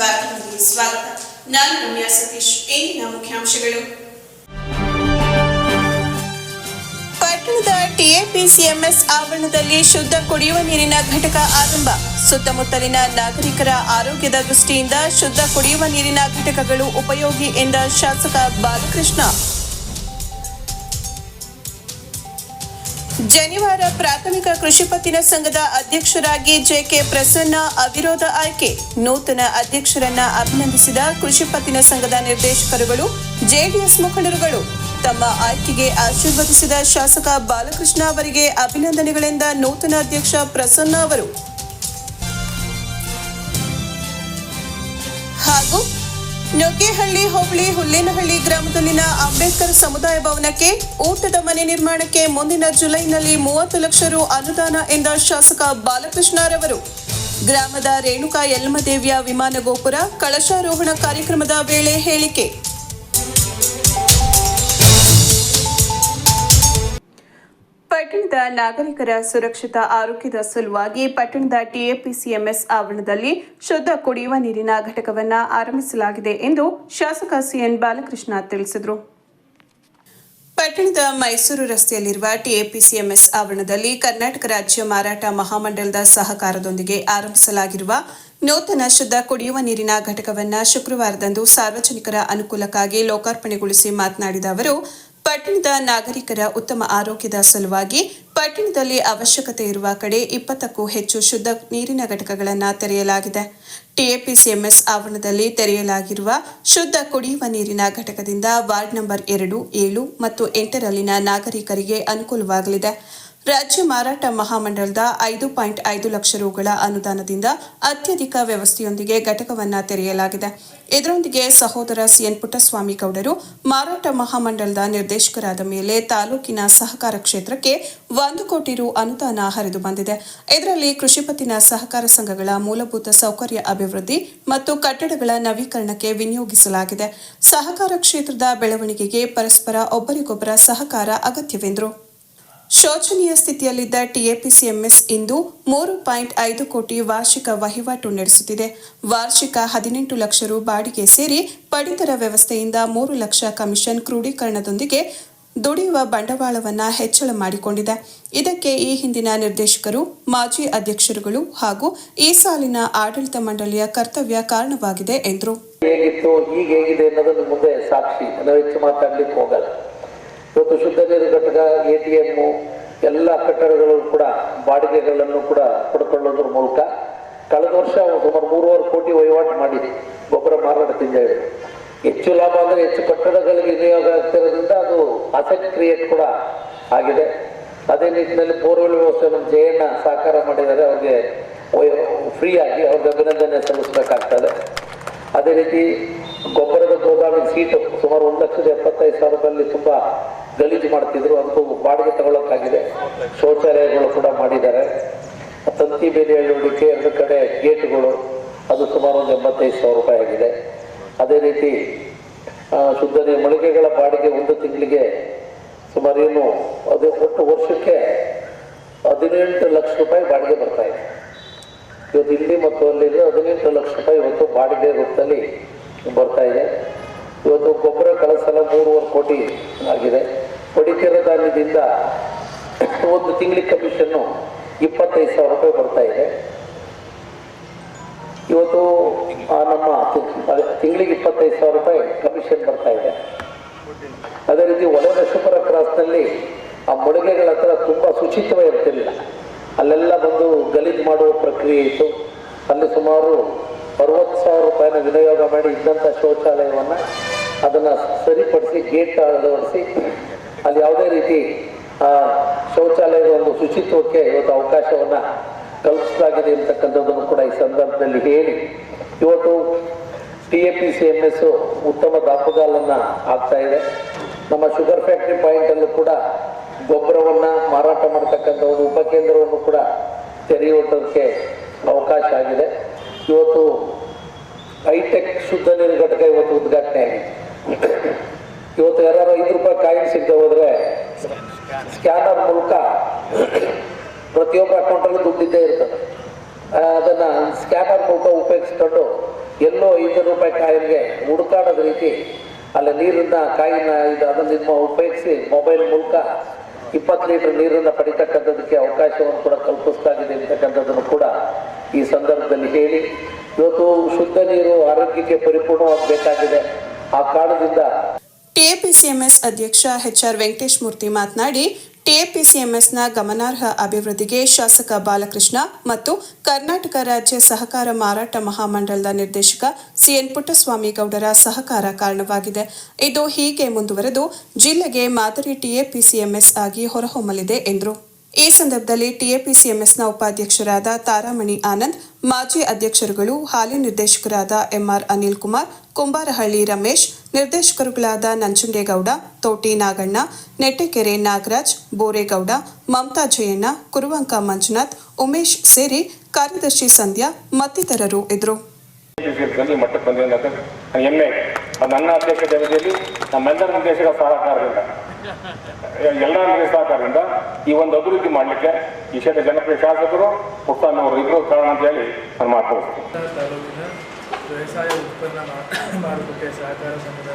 ವಾರ್ತೆಗಳಿಗೆ ಸ್ವಾಗತ. ನಾನು ರಮ್ಯಾ ಸತೀಶ್. ಇಂದಿನ ಮುಖ್ಯಾಂಶಗಳು. ಪಟ್ಟಣದ ಟಿಎಪಿಸಿಎಂಎಸ್ ಆವರಣದಲ್ಲಿ ಶುದ್ಧ ಕುಡಿಯುವ ನೀರಿನ ಘಟಕ ಆರಂಭ. ಸುತ್ತಮುತ್ತಲಿನ ನಾಗರಿಕರ ಆರೋಗ್ಯದ ದೃಷ್ಟಿಯಿಂದ ಶುದ್ಧ ಕುಡಿಯುವ ನೀರಿನ ಘಟಕಗಳು ಉಪಯೋಗಿ ಎಂದ ಶಾಸಕ ಬಾಲಕೃಷ್ಣ. ಜನಿವಾರ ಪ್ರಾಥಮಿಕ ಕೃಷಿ ಪತ್ತಿನ ಸಂಘದ ಅಧ್ಯಕ್ಷರಾಗಿ ಜೆಕೆ ಪ್ರಸನ್ನ ಅವಿರೋಧ ಆಯ್ಕೆ. ನೂತನ ಅಧ್ಯಕ್ಷರನ್ನ ಅಭಿನಂದಿಸಿದ ಕೃಷಿ ಪತ್ತಿನ ಸಂಘದ ನಿರ್ದೇಶಕರುಗಳು, ಜೆಡಿಎಸ್ ಮುಖಂಡರುಗಳು. ತಮ್ಮ ಆಯ್ಕೆಗೆ ಆಶೀರ್ವದಿಸಿದ ಶಾಸಕ ಬಾಲಕೃಷ್ಣ ಅವರಿಗೆ ಅಭಿನಂದನೆಗಳೆಂದ ನೂತನ ಅಧ್ಯಕ್ಷ ಪ್ರಸನ್ನ ಅವರು. ಹಾಗೂ ನುಗ್ಗೇಹಳ್ಳಿ ಹೋಬಳಿ ಹುಲ್ಲೇನಹಳ್ಳಿ ಗ್ರಾಮದಲ್ಲಿನ ಅಂಬೇಡ್ಕರ್ ಸಮುದಾಯ ಭವನಕ್ಕೆ ಊಟದ ಮನೆ ನಿರ್ಮಾಣಕ್ಕೆ ಮುಂದಿನ ಜುಲೈನಲ್ಲಿ 30 ಲಕ್ಷ ರು ಅನುದಾನ ಎಂದ ಶಾಸಕ ಬಾಲಕೃಷ್ಣರವರು. ಗ್ರಾಮದ ರೇಣುಕಾ ಯಲ್ಲಮ್ಮದೇವಿಯ ವಿಮಾನ ಗೋಪುರ ಕಳಶಾರೋಹಣ ಕಾರ್ಯಕ್ರಮದ ವೇಳೆ ಹೇಳಿಕೆ. ಪಟ್ಟಣದ ನಾಗರಿಕರ ಸುರಕ್ಷಿತ ಆರೋಗ್ಯದ ಸಲುವಾಗಿ ಪಟ್ಟಣದ ಟಿಎಪಿಸಿಎಂಎಸ್ ಆವರಣದಲ್ಲಿ ಶುದ್ಧ ಕುಡಿಯುವ ನೀರಿನ ಘಟಕವನ್ನು ಆರಂಭಿಸಲಾಗಿದೆ ಎಂದು ಶಾಸಕ ಸಿಎನ್ ಬಾಲಕೃಷ್ಣ ತಿಳಿಸಿದರು. ಪಟ್ಟಣದ ಮೈಸೂರು ರಸ್ತೆಯಲ್ಲಿರುವ ಟಿಎಪಿಸಿಎಂಎಸ್ ಆವರಣದಲ್ಲಿ ಕರ್ನಾಟಕ ರಾಜ್ಯ ಮಾರಾಟ ಮಹಾಮಂಡಲದ ಸಹಕಾರದೊಂದಿಗೆ ಆರಂಭಿಸಲಾಗಿರುವ ನೂತನ ಶುದ್ಧ ಕುಡಿಯುವ ನೀರಿನ ಘಟಕವನ್ನು ಶುಕ್ರವಾರದಂದು ಸಾರ್ವಜನಿಕರ ಅನುಕೂಲಕ್ಕಾಗಿ ಲೋಕಾರ್ಪಣೆಗೊಳಿಸಿ ಮಾತನಾಡಿದ ಅವರು, ಪಟ್ಟಣದ ನಾಗರಿಕರ ಉತ್ತಮ ಆರೋಗ್ಯದ ಸಲುವಾಗಿ ಪಟ್ಟಣದಲ್ಲಿ ಅವಶ್ಯಕತೆ ಇರುವ ಕಡೆ 20ಕ್ಕೂ ಹೆಚ್ಚು ಶುದ್ಧ ನೀರಿನ ಘಟಕಗಳನ್ನು ತೆರೆಯಲಾಗಿದೆ. ಟಿಎಪಿಸಿಎಂಎಸ್ ಆವರಣದಲ್ಲಿ ತೆರೆಯಲಾಗಿರುವ ಶುದ್ಧ ಕುಡಿಯುವ ನೀರಿನ ಘಟಕದಿಂದ ವಾರ್ಡ್ ನಂಬರ್ 2, 7 ಮತ್ತು 8ರಲ್ಲಿನ ನಾಗರಿಕರಿಗೆ ಅನುಕೂಲವಾಗಲಿದೆ. ರಾಜ್ಯ ಮಾರಾಟ ಮಹಾಮಂಡಲದ 5.5 ಲಕ್ಷ ರುಗಳ ಅನುದಾನದಿಂದ ಅತ್ಯಧಿಕ ವ್ಯವಸ್ಥೆಯೊಂದಿಗೆ ಘಟಕವನ್ನು ತೆರೆಯಲಾಗಿದೆ. ಇದರೊಂದಿಗೆ ಸಹೋದರ ಸಿಎನ್ ಪುಟ್ಟಸ್ವಾಮಿ ಗೌಡರು ಮಾರಾಟ ಮಹಾಮಂಡಲದ ನಿರ್ದೇಶಕರಾದ ಮೇಲೆ ತಾಲೂಕಿನ ಸಹಕಾರ ಕ್ಷೇತ್ರಕ್ಕೆ 1 ಕೋಟಿ ರು ಅನುದಾನ ಹರಿದು ಬಂದಿದೆ. ಇದರಲ್ಲಿ ಕೃಷಿ ಪತ್ತಿನ ಸಹಕಾರ ಸಂಘಗಳ ಮೂಲಭೂತ ಸೌಕರ್ಯ ಅಭಿವೃದ್ಧಿ ಮತ್ತು ಕಟ್ಟಡಗಳ ನವೀಕರಣಕ್ಕೆ ವಿನಿಯೋಗಿಸಲಾಗಿದೆ. ಸಹಕಾರ ಕ್ಷೇತ್ರದ ಬೆಳವಣಿಗೆಗೆ ಪರಸ್ಪರ ಒಬ್ಬರಿಗೊಬ್ಬರ ಸಹಕಾರ ಅಗತ್ಯವೆಂದರು. ಶೋಚನೀಯ ಸ್ಥಿತಿಯಲ್ಲಿದ್ದ ಟಿಎಪಿಸಿಎಂಎಸ್ ಇಂದು 3.5 ಕೋಟಿ ವಾರ್ಷಿಕ ವಹಿವಾಟು ನಡೆಸುತ್ತಿದೆ. ವಾರ್ಷಿಕ 18 ಲಕ್ಷ ರು ಬಾಡಿಗೆ ಸೇರಿ ಪಡಿತರ ವ್ಯವಸ್ಥೆಯಿಂದ 3 ಲಕ್ಷ ಕಮಿಷನ್ ಕ್ರೋಢೀಕರಣದೊಂದಿಗೆ ದುಡಿಯುವ ಬಂಡವಾಳವನ್ನು ಹೆಚ್ಚಳ ಮಾಡಿಕೊಂಡಿದೆ. ಇದಕ್ಕೆ ಈ ಹಿಂದಿನ ನಿರ್ದೇಶಕರು, ಮಾಜಿ ಅಧ್ಯಕ್ಷರುಗಳು ಹಾಗೂ ಈ ಸಾಲಿನ ಆಡಳಿತ ಮಂಡಳಿಯ ಕರ್ತವ್ಯ ಕಾರಣವಾಗಿದೆ ಎಂದರು. ಹೇಗಿತ್ತು, ಈಗ ಹೇಗಿದೆ ಅನ್ನೋದನ್ನು ಮುಂದೆ ಸಾಕ್ಷಿ, ನಾವು ಹೆಚ್ಚು ಮಾತಾಡ್ಲಿಕ್ಕೆ ಹೋಗಲ್ಲ. ಇವತ್ತು ಶುದ್ಧ ನೀರು ಘಟಕ, ATM ಎಲ್ಲ ಕಟ್ಟಡಗಳು ಕೂಡ ಬಾಡಿಗೆಗಳನ್ನು ಕೂಡ ಪಡ್ಕೊಳ್ಳೋದ್ರ ಮೂಲಕ ಕಳೆದ ವರ್ಷ ಸುಮಾರು 3.5 ಕೋಟಿ ವಹಿವಾಟು ಮಾಡಿದೆ ಗೊಬ್ಬರ ಮಾರಾಟದಿಂದ. ಹೆಚ್ಚು ಲಾಭ ಅಂದರೆ ಹೆಚ್ಚು ಕಟ್ಟಡಗಳಿಗೆ ವಿನಿಯೋಗ ಆಗ್ತಿರೋದ್ರಿಂದ ಅದು ಅಸೆಟ್ ಕ್ರಿಯೇಟ್ ಕೂಡ ಆಗಿದೆ. ಅದೇ ನಿಟ್ಟಿನಲ್ಲಿ ಬೋರ್ವೆಲ್ ವ್ಯವಸ್ಥೆ ನಮ್ಮ ಜಯಣ್ಣ ಸಹಕಾರ ಮಾಡಿದ್ದಾರೆ. ಅವ್ರಿಗೆ ಫ್ರೀ ಆಗಿ ಅವ್ರಿಗೆ ಅಭಿನಂದನೆ ಸಲ್ಲಿಸಬೇಕಾಗ್ತದೆ. ಅದೇ ರೀತಿ ಗೊಬ್ಬರದ ಗೋದಾಮಿನ ಸೀಟು ಸುಮಾರು 1,75,000 ತುಂಬ ಗಲೀಜು ಮಾಡ್ತಿದ್ರು, ಅದಕ್ಕೂ ಬಾಡಿಗೆ ತಗೊಳ್ಳೋಕ್ಕಾಗಿದೆ. ಶೌಚಾಲಯಗಳು ಕೂಡ ಮಾಡಿದ್ದಾರೆ. ತಂತಿ ಬೇಲಿ ಅಳವಡಿಕೆ 2 ಕಡೆ ಗೇಟ್ಗಳು, ಅದು ಸುಮಾರು 85,000 ರೂಪಾಯಿ ಆಗಿದೆ. ಅದೇ ರೀತಿ ಶುದ್ಧ ನೀರು ಮಳಿಗೆಗಳ ಬಾಡಿಗೆ 1 ತಿಂಗಳಿಗೆ ಸುಮಾರು ಅದು ಒಟ್ಟು ವರ್ಷಕ್ಕೆ 18 ಲಕ್ಷ ರೂಪಾಯಿ ಬಾಡಿಗೆ ಬರ್ತಾ ಇದೆ. ಇವತ್ತು ಇಲ್ಲಿ ಮತ್ತು ಅಲ್ಲಿ 18 ಲಕ್ಷ ರೂಪಾಯಿ ಇವತ್ತು ಬಾಡಿಗೆ ರೂಪದಲ್ಲಿ ಬರ್ತಾ ಇದೆ. ಇವತ್ತು ಗೊಬ್ಬರ ಕಳಸಲ 3.5 ಕೋಟಿ ಆಗಿದೆ. ಪಡಿತರ ಧಾನ್ಯದಿಂದ 1 ತಿಂಗಳಿಗೆ ಕಮಿಷನ್ನು 25,000 ರೂಪಾಯಿ ಬರ್ತಾ ಇದೆ. ಇವತ್ತು ನಮ್ಮ ತಿಂಗಳಿಗೆ 25,000 ರೂಪಾಯಿ ಕಮಿಷನ್ ಬರ್ತಾ ಇದೆ. ಅದೇ ರೀತಿ ಒಳನಶುಪುರ ಕ್ರಾಸ್ನಲ್ಲಿ ಆ ಮಳಿಗೆಗಳ ಹತ್ರ ತುಂಬ ಶುಚಿತ್ವ ಇರ್ತಿರಲಿಲ್ಲ. ಅಲ್ಲೆಲ್ಲ ಬಂದು ಗಲೀಜು ಮಾಡುವ ಪ್ರಕ್ರಿಯೆ ಇತ್ತು. ಅಲ್ಲಿ ಸುಮಾರು 60,000 ರೂಪಾಯಿನ ವಿನಿಯೋಗ ಮಾಡಿ ಇದ್ದಂಥ ಶೌಚಾಲಯವನ್ನು ಅದನ್ನು ಸರಿಪಡಿಸಿ ಗೇಟ್ ಅಳವಡಿಸಿ ಅಲ್ಲಿ ಯಾವುದೇ ರೀತಿ ಶೌಚಾಲಯದ ಒಂದು ಶುಚಿತ್ವಕ್ಕೆ ಇವತ್ತು ಅವಕಾಶವನ್ನು ಕಲ್ಪಿಸಲಾಗಿದೆ ಅಂತಕ್ಕಂಥದ್ದನ್ನು ಕೂಡ ಈ ಸಂದರ್ಭದಲ್ಲಿ ಹೇಳಿ, ಇವತ್ತು ಟಿಎಪಿಸಿಎಂಎಸ್ ಉತ್ತಮ ದಾಪುಗಾಲನ್ನು ಆಗ್ತಾ ಇದೆ. ನಮ್ಮ ಶುಗರ್ ಫ್ಯಾಕ್ಟ್ರಿ ಪಾಯಿಂಟಲ್ಲೂ ಕೂಡ ಗೊಬ್ಬರವನ್ನು ಮಾರಾಟ ಮಾಡ್ತಕ್ಕಂಥ ಒಂದು ಉಪಕೇಂದ್ರವನ್ನು ಕೂಡ ತೆರೆಯುವುದಕ್ಕೆ ಅವಕಾಶ ಆಗಿದೆ. ಇವತ್ತು ಹೈಟೆಕ್ ಶುದ್ಧ ನೀರು ಘಟಕ ಇವತ್ತು ಉದ್ಘಾಟನೆ ಆಗಿದೆ. ಇವತ್ತು ಯಾರು 5 ರೂಪಾಯಿ ಕಾಯಿನ್ ಸಿಗದೆ ಹೋದರೆ ಸ್ಕ್ಯಾನರ್ ಮೂಲಕ ಪ್ರತಿಯೊಬ್ಬರ ಅಕೌಂಟಲ್ಲೂ ದುಡ್ಡಿದ್ದೇ ಇರ್ತದೆ. ಅದನ್ನು ಸ್ಕ್ಯಾನರ್ ಮೂಲಕ ಉಪಯೋಗಿಸ್ಕೊಂಡು ಎಲ್ಲೋ 500 ರೂಪಾಯಿ ಕಾಯಿನ್ಗೆ ಹುಡುಕಾಡೋದ ರೀತಿ ಅಲ್ಲಿ ನೀರನ್ನ ಕಾಯಿನ ಅದನ್ನು ನಿಮ್ಮ ಉಪಯೋಗಿಸಿ ಮೊಬೈಲ್ ಮೂಲಕ 20 ಲೀಟರ್ ನೀರನ್ನು ಪಡಿತಕ್ಕಂಥದ್ದಕ್ಕೆ ಅವಕಾಶವನ್ನು ಕೂಡ ಕಲ್ಪಿಸ್ತಾಗಿದೆ ಅಂತಕ್ಕಂಥದ್ದನ್ನು ಕೂಡ ಈ ಸಂದರ್ಭದಲ್ಲಿ ಹೇಳಿ, ಇವತ್ತು ಶುದ್ಧ ನೀರು ಆರೋಗ್ಯಕ್ಕೆ ಪರಿಪೂರ್ಣವಾಗಬೇಕಾಗಿದೆ. ಆ ಕಾರಣದಿಂದ ಟಿಎಪಿಸಿಎಂಎಸ್ ಅಧ್ಯಕ್ಷ ಎಚ್ಆರ್ ವೆಂಕಟೇಶ್ ಮೂರ್ತಿ ಮಾತನಾಡಿ, ಟಿಎಪಿಸಿಎಂಎಸ್ನ ಗಮನಾರ್ಹ ಅಭಿವೃದ್ಧಿಗೆ ಶಾಸಕ ಬಾಲಕೃಷ್ಣ ಮತ್ತು ಕರ್ನಾಟಕ ರಾಜ್ಯ ಸಹಕಾರ ಮಾರಾಟ ಮಹಾಮಂಡಲದ ನಿರ್ದೇಶಕ ಸಿಎನ್ ಪುಟ್ಟಸ್ವಾಮಿ ಗೌಡರ ಸಹಕಾರ ಕಾರಣವಾಗಿದೆ. ಇದು ಹೀಗೆ ಮುಂದುವರೆದು ಜಿಲ್ಲೆಗೆ ಮಾದರಿ ಟಿಎಪಿಸಿಎಂಎಸ್ ಆಗಿ ಹೊರಹೊಮ್ಮಲಿದೆ ಎಂದರು. ಈ ಸಂದರ್ಭದಲ್ಲಿ ಟಿಎಪಿಸಿಎಂಎಸ್ನ ಉಪಾಧ್ಯಕ್ಷರಾದ ತಾರಾಮಣಿ ಆನಂದ್, ಮಾಜಿ ಅಧ್ಯಕ್ಷರುಗಳು ಹಾಲಿ ನಿರ್ದೇಶಕರಾದ ಎಂಆರ್ ಅನಿಲ್ ಕುಮಾರ್, ಕುಂಬಾರಹಳ್ಳಿ ರಮೇಶ್, ನಿರ್ದೇಶಕರುಗಳಾದ ನಂಜುಂಡೇಗೌಡ, ತೋಟಿ ನಾಗಣ್ಣ, ನೆಟ್ಟೆಕೆರೆ ನಾಗರಾಜ್, ಬೋರೇಗೌಡ, ಮಮತಾ ಜಯಣ್ಣ, ಕುರುವಂಕ ಮಂಜುನಾಥ್, ಉಮೇಶ್ ಸೇರಿ ಕಾರ್ಯದರ್ಶಿ ಸಂಧ್ಯಾ ಮತ್ತಿತರರು ಇದ್ದರು. ನನ್ನ ಅಧ್ಯಕ್ಷತೆ ಅವಧಿಯಲ್ಲಿ ನಮ್ಮೆಲ್ಲರ ನಿರ್ದೇಶಕ ಸಹಕಾರದಿಂದ ಈ ಒಂದು ಅಭಿವೃದ್ಧಿ ಮಾಡಲಿಕ್ಕೆ ಈ ಕ್ಷೇತ್ರ ಜನಪ್ರಿಯ ಶಾಸಕರು ಅವರು ಇಬ್ಬರು ಕಾರಣ ಅಂತ ಹೇಳಿ ನಾನು ಮಾತನಾಡ್ತೀನಿ. ತಾಲೂಕಿನ ವ್ಯವಸಾಯ ಉತ್ಪನ್ನ ಮಾರುಕಟ್ಟೆ ಸಹಕಾರ ಸಂಘದ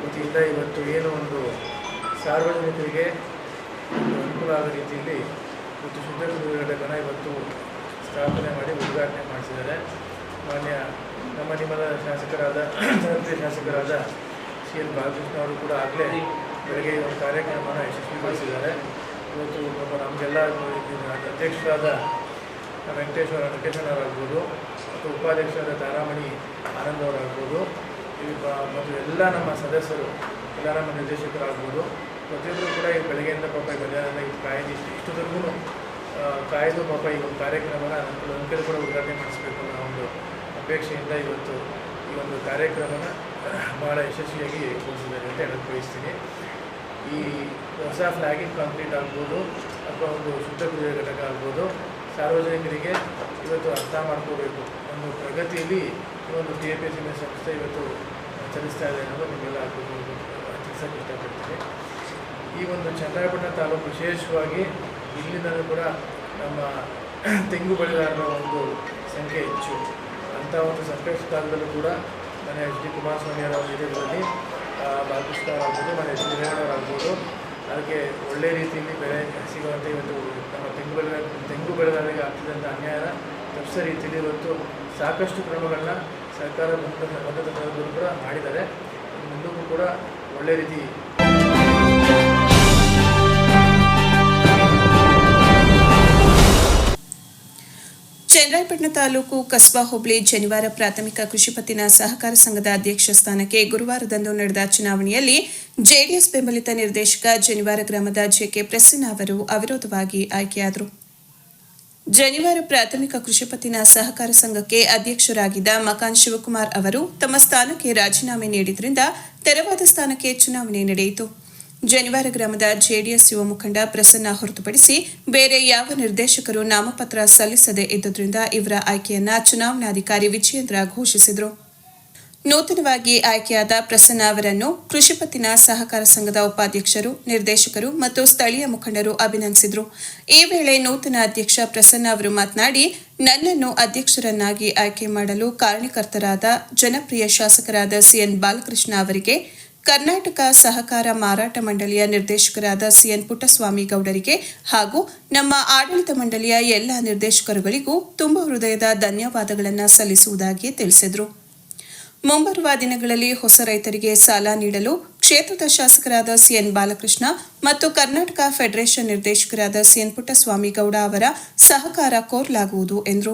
ವತಿಯಿಂದ ಇವತ್ತು ಏನು ಒಂದು ಸಾರ್ವಜನಿಕರಿಗೆ ಒಂದು ಅನುಕೂಲ ಆಗೋ ರೀತಿಯಲ್ಲಿ ಇವತ್ತು ಶುದ್ಧ ಕುಡಿಯುವ ಘಟಕನ ಇವತ್ತು ಸ್ಥಾಪನೆ ಮಾಡಿ ಉದ್ಘಾಟನೆ ಮಾಡಿಸಿದ್ದಾರೆ. ಮಾನ್ಯ ನಮ್ಮ ನಿಮ್ಮದ ಶಾಸಕರಾದ ಜನಪ್ರಿಯ ಶಾಸಕರಾದ ಸಿ ಎನ್ ಬಾಲಕೃಷ್ಣ ಅವರು ಕೂಡ ಆಗಲೇ ಬೆಳಗ್ಗೆ ಒಂದು ಕಾರ್ಯಕ್ರಮವನ್ನು ಯಶಸ್ವಿಗೊಳಿಸಿದ್ದಾರೆ. ಇವತ್ತು ನಮಗೆಲ್ಲ ಅಧ್ಯಕ್ಷರಾದ ವೆಂಕಟೇಶ್ವರರಾಗ್ಬೋದು ಮತ್ತು ಉಪಾಧ್ಯಕ್ಷರಾದ ತಾರಾಮಣಿ ಆನಂದ್ ಅವರಾಗ್ಬೋದು, ಮತ್ತು ಎಲ್ಲ ನಮ್ಮ ಸದಸ್ಯರು, ಎಲ್ಲ ನಮ್ಮ ನಿರ್ದೇಶಕರಾಗ್ಬೋದು, ಪ್ರತಿಯೊಬ್ಬರು ಕೂಡ ಈ ಬೆಳಗ್ಗೆಯಿಂದ ಪಾಪ ಈ ಮಧ್ಯಾಹ್ನ ಕಾಯ್ದು ಇಷ್ಟೊತ್ತರೆಗೂ ಕಾಯ್ದು ಪಾಪ ಈ ಒಂದು ಕಾರ್ಯಕ್ರಮನ ಅಂಕಲ್ ಕೂಡ ಉದ್ಘಾಟನೆ ಮಾಡಿಸಬೇಕು ಅನ್ನೋ ಒಂದು ಅಪೇಕ್ಷೆಯಿಂದ ಇವತ್ತು ಈ ಒಂದು ಕಾರ್ಯಕ್ರಮನ ಭಾಳ ಯಶಸ್ವಿಯಾಗಿ ಗೊಳಿಸಿದ್ದಾರೆ ಅಂತ ಹೇಳಕ್ಕೆ ಬಯಸ್ತೀನಿ. ಈ ಹೊಸ ಫ್ಲಾಗಿಂಗ್ ಕಾಂಕ್ರೀಟ್ ಆಗ್ಬೋದು ಅಥವಾ ಒಂದು ಶುದ್ಧ ಕುಡಿಯುವ ಘಟಕ ಆಗ್ಬೋದು, ಸಾರ್ವಜನಿಕರಿಗೆ ಇವತ್ತು ಅರ್ಥ ಮಾಡ್ಕೋಬೇಕು. ಒಂದು ಪ್ರಗತಿಯಲ್ಲಿ ಈ ಒಂದು ಟಿಎಪಿಸಿಎಂಎಸ್ ಸಂಸ್ಥೆ ಇವತ್ತು ಚಲಿಸ್ತಾ ಇದೆ ಅನ್ನೋದು ನಿಮಗೆಲ್ಲ ತಿಳಿಸೋಕ್ಕೆ ಇಷ್ಟಪಡ್ತೀನಿ. ಈ ಒಂದು ಚನ್ನರಾಯಪಟ್ಟಣ ತಾಲೂಕು ವಿಶೇಷವಾಗಿ ಇಲ್ಲಿಂದಲೂ ಕೂಡ ನಮ್ಮ ತೆಂಗು ಬೆಳೆಗಾರರ ಒಂದು ಸಂಖ್ಯೆ ಹೆಚ್ಚು. ಅಂಥ ಒಂದು ಸಂಕಷ್ಟ ಕಾಲದಲ್ಲೂ ಕೂಡ ಮನೆ ಎಚ್ ಡಿ ಕುಮಾರಸ್ವಾಮಿ ಅವರ ನೇತೃತ್ವದಲ್ಲಿ ಬಾಲಕೃಷ್ಣ ಆಗ್ಬೋದು, ಮನೆ ಎಚ್ ಡಿ ರೇವಣ್ಣವರಾಗ್ಬೋದು, ಅದಕ್ಕೆ ಒಳ್ಳೆಯ ರೀತಿಯಲ್ಲಿ ಬೆಳೆ ಸಿಗುವಂತೆ ಇವತ್ತು ನಮ್ಮ ತೆಂಗು ಬೆಳೆಗಾರರಿಗೆ ಆಗ್ತಿದ್ದಂಥ ಅನ್ಯಾಯನ ತಪ್ಪಿಸೋ ರೀತಿಯಲ್ಲಿ ಇವತ್ತು ಸಾಕಷ್ಟು ಕ್ರಮಗಳನ್ನ ಸರ್ಕಾರ ಬಂದ ಕೂಡ ಮಾಡಿದ್ದಾರೆ. ಮುಂದಕ್ಕೂ ಕೂಡ ಒಳ್ಳೆ ರೀತಿ ಚನ್ನರಾಯಪಟ್ಟಣ ತಾಲೂಕು ಕಸ್ಬಾ ಹೋಬಳಿ ಜನಿವಾರ ಪ್ರಾಥಮಿಕ ಕೃಷಿ ಪತ್ತಿನ ಸಹಕಾರ ಸಂಘದ ಅಧ್ಯಕ್ಷ ಸ್ಥಾನಕ್ಕೆ ಗುರುವಾರದಂದು ನಡೆದ ಚುನಾವಣೆಯಲ್ಲಿ ಜೆಡಿಎಸ್ ಬೆಂಬಲಿತ ನಿರ್ದೇಶಕ ಜನಿವಾರ ಗ್ರಾಮದ ಜೆಕೆ ಪ್ರಸನ್ನ ಅವರು ಅವಿರೋಧವಾಗಿ ಆಯ್ಕೆಯಾದರು. ಜನಿವಾರ ಪ್ರಾಥಮಿಕ ಕೃಷಿ ಪತ್ತಿನ ಸಹಕಾರ ಸಂಘಕ್ಕೆ ಅಧ್ಯಕ್ಷರಾಗಿದ್ದ ಮಕಾನ್ ಶಿವಕುಮಾರ್ ಅವರು ತಮ್ಮ ಸ್ಥಾನಕ್ಕೆ ರಾಜೀನಾಮೆ ನೀಡಿದ್ರಿಂದ ತೆರವಾದ ಸ್ಥಾನಕ್ಕೆ ಚುನಾವಣೆ ನಡೆಯಿತು. ಜನಿವಾರ ಗ್ರಾಮದ ಜೆಡಿಎಸ್ ಯುವ ಮುಖಂಡ ಪ್ರಸನ್ನ ಹೊರತುಪಡಿಸಿ ಬೇರೆ ಯಾವ ನಿರ್ದೇಶಕರು ನಾಮಪತ್ರ ಸಲ್ಲಿಸದೇ ಇದ್ದುದರಿಂದ ಇವರ ಆಯ್ಕೆಯನ್ನ ಚುನಾವಣಾಧಿಕಾರಿ ವಿಜಯೇಂದ್ರ ಘೋಷಿಸಿದರು. ನೂತನವಾಗಿ ಆಯ್ಕೆಯಾದ ಪ್ರಸನ್ನ ಅವರನ್ನು ಕೃಷಿ ಪತ್ತಿನ ಸಹಕಾರ ಸಂಘದ ಉಪಾಧ್ಯಕ್ಷರು, ನಿರ್ದೇಶಕರು ಮತ್ತು ಸ್ಥಳೀಯ ಮುಖಂಡರು ಅಭಿನಂದಿಸಿದರು. ಈ ವೇಳೆ ನೂತನ ಅಧ್ಯಕ್ಷ ಪ್ರಸನ್ನ ಅವರು ಮಾತನಾಡಿ, ನನ್ನನ್ನು ಅಧ್ಯಕ್ಷರನ್ನಾಗಿ ಆಯ್ಕೆ ಮಾಡಲು ಕಾರಣಕರ್ತರಾದ ಜನಪ್ರಿಯ ಶಾಸಕರಾದ ಸಿಎನ್ ಬಾಲಕೃಷ್ಣ ಅವರಿಗೆ, ಕರ್ನಾಟಕ ಸಹಕಾರ ಮಾರಾಟ ಮಂಡಳಿಯ ನಿರ್ದೇಶಕರಾದ ಸಿಎನ್ ಪುಟ್ಟಸ್ವಾಮಿ ಗೌಡರಿಗೆ ಹಾಗೂ ನಮ್ಮ ಆಡಳಿತ ಮಂಡಳಿಯ ಎಲ್ಲ ನಿರ್ದೇಶಕರುಗಳಿಗೂ ತುಂಬ ಹೃದಯದ ಧನ್ಯವಾದಗಳನ್ನು ಸಲ್ಲಿಸುವುದಾಗಿ ತಿಳಿಸಿದರು. ಮುಂಬರುವ ದಿನಗಳಲ್ಲಿ ಹೊಸ ರೈತರಿಗೆ ಸಾಲ ನೀಡಲು ಕ್ಷೇತ್ರದ ಶಾಸಕರಾದ ಸಿಎನ್ ಬಾಲಕೃಷ್ಣ ಮತ್ತು ಕರ್ನಾಟಕ ಫೆಡರೇಷನ್ ನಿರ್ದೇಶಕರಾದ ಸಿಎನ್ ಪುಟ್ಟಸ್ವಾಮಿ ಗೌಡ ಅವರ ಸಹಕಾರ ಕೋರಲಾಗುವುದು ಎಂದರು.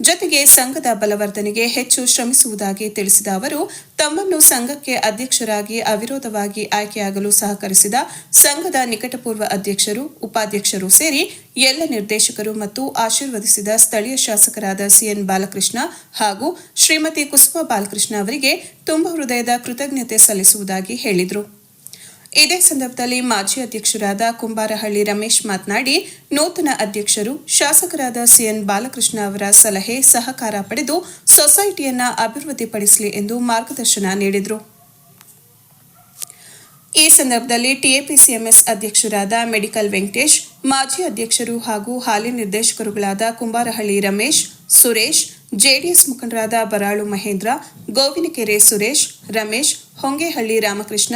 ಜೊತೆಗೆ ಸಂಘದ ಬಲವರ್ಧನೆಗೆ ಹೆಚ್ಚು ಶ್ರಮಿಸುವುದಾಗಿ ತಿಳಿಸಿದ ಅವರು, ತಮ್ಮನ್ನು ಸಂಘಕ್ಕೆ ಅಧ್ಯಕ್ಷರಾಗಿ ಅವಿರೋಧವಾಗಿ ಆಯ್ಕೆಯಾಗಲು ಸಹಕರಿಸಿದ ಸಂಘದ ನಿಕಟಪೂರ್ವ ಅಧ್ಯಕ್ಷರು, ಉಪಾಧ್ಯಕ್ಷರು ಸೇರಿ ಎಲ್ಲ ನಿರ್ದೇಶಕರು ಮತ್ತು ಆಶೀರ್ವದಿಸಿದ ಸ್ಥಳೀಯ ಶಾಸಕರಾದ ಸಿಎನ್ ಬಾಲಕೃಷ್ಣ ಹಾಗೂ ಶ್ರೀಮತಿ ಕುಸುಮಾ ಬಾಲಕೃಷ್ಣ ಅವರಿಗೆ ತುಂಬ ಹೃದಯದ ಕೃತಜ್ಞತೆ ಸಲ್ಲಿಸುವುದಾಗಿ ಹೇಳಿದರು. ಇದೇ ಸಂದರ್ಭದಲ್ಲಿ ಮಾಜಿ ಅಧ್ಯಕ್ಷರಾದ ಕುಂಬಾರಹಳ್ಳಿ ರಮೇಶ್ ಮಾತನಾಡಿ, ನೂತನ ಅಧ್ಯಕ್ಷರು ಶಾಸಕರಾದ ಸಿಎನ್ ಬಾಲಕೃಷ್ಣ ಅವರ ಸಲಹೆ ಸಹಕಾರ ಪಡೆದು ಸೊಸೈಟಿಯನ್ನ ಅಭಿವೃದ್ಧಿಪಡಿಸಲಿ ಎಂದು ಮಾರ್ಗದರ್ಶನ ನೀಡಿದರು. ಈ ಸಂದರ್ಭದಲ್ಲಿ ಟಿಎಪಿಸಿಎಂಎಸ್ ಅಧ್ಯಕ್ಷರಾದ ಮೆಡಿಕಲ್ ವೆಂಕಟೇಶ್, ಮಾಜಿ ಅಧ್ಯಕ್ಷರು ಹಾಗೂ ಹಾಲಿ ನಿರ್ದೇಶಕರುಗಳಾದ ಕುಂಬಾರಹಳ್ಳಿ ರಮೇಶ್, ಸುರೇಶ್, ಜೆಡಿಎಸ್ ಮುಖಂಡರಾದ ಬರಾಳು ಮಹೇಂದ್ರ, ಗೋವಿನಕೆರೆ ಸುರೇಶ್, ರಮೇಶ್, ಹೊಂಗೇಹಳ್ಳಿ ರಾಮಕೃಷ್ಣ,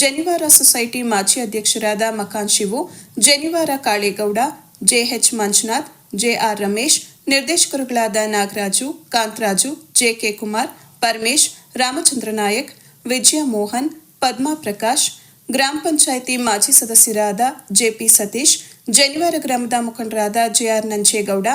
ಜನಿವಾರ ಸೊಸೈಟಿ ಮಾಜಿ ಅಧ್ಯಕ್ಷರಾದ ಮಕಾನ್ ಶಿವು, ಜನಿವಾರ ಕಾಳೇಗೌಡ, ಜೆಎಚ್ ಮಂಜುನಾಥ್, ಜೆಆರ್ ರಮೇಶ್, ನಿರ್ದೇಶಕರುಗಳಾದ ನಾಗರಾಜು, ಕಾಂತರಾಜು, ಜೆಕೆ ಕುಮಾರ್, ಪರಮೇಶ್, ರಾಮಚಂದ್ರ ನಾಯಕ್, ವಿಜಯ ಮೋಹನ್, ಪದ್ಮಾ ಪ್ರಕಾಶ್, ಗ್ರಾಮ ಪಂಚಾಯಿತಿ ಮಾಜಿ ಸದಸ್ಯರಾದ ಜೆಪಿ ಸತೀಶ್, ಜನಿವಾರ ಗ್ರಾಮದ ಮುಖಂಡರಾದ ಜೆಆರ್ ನಂಜೇಗೌಡ,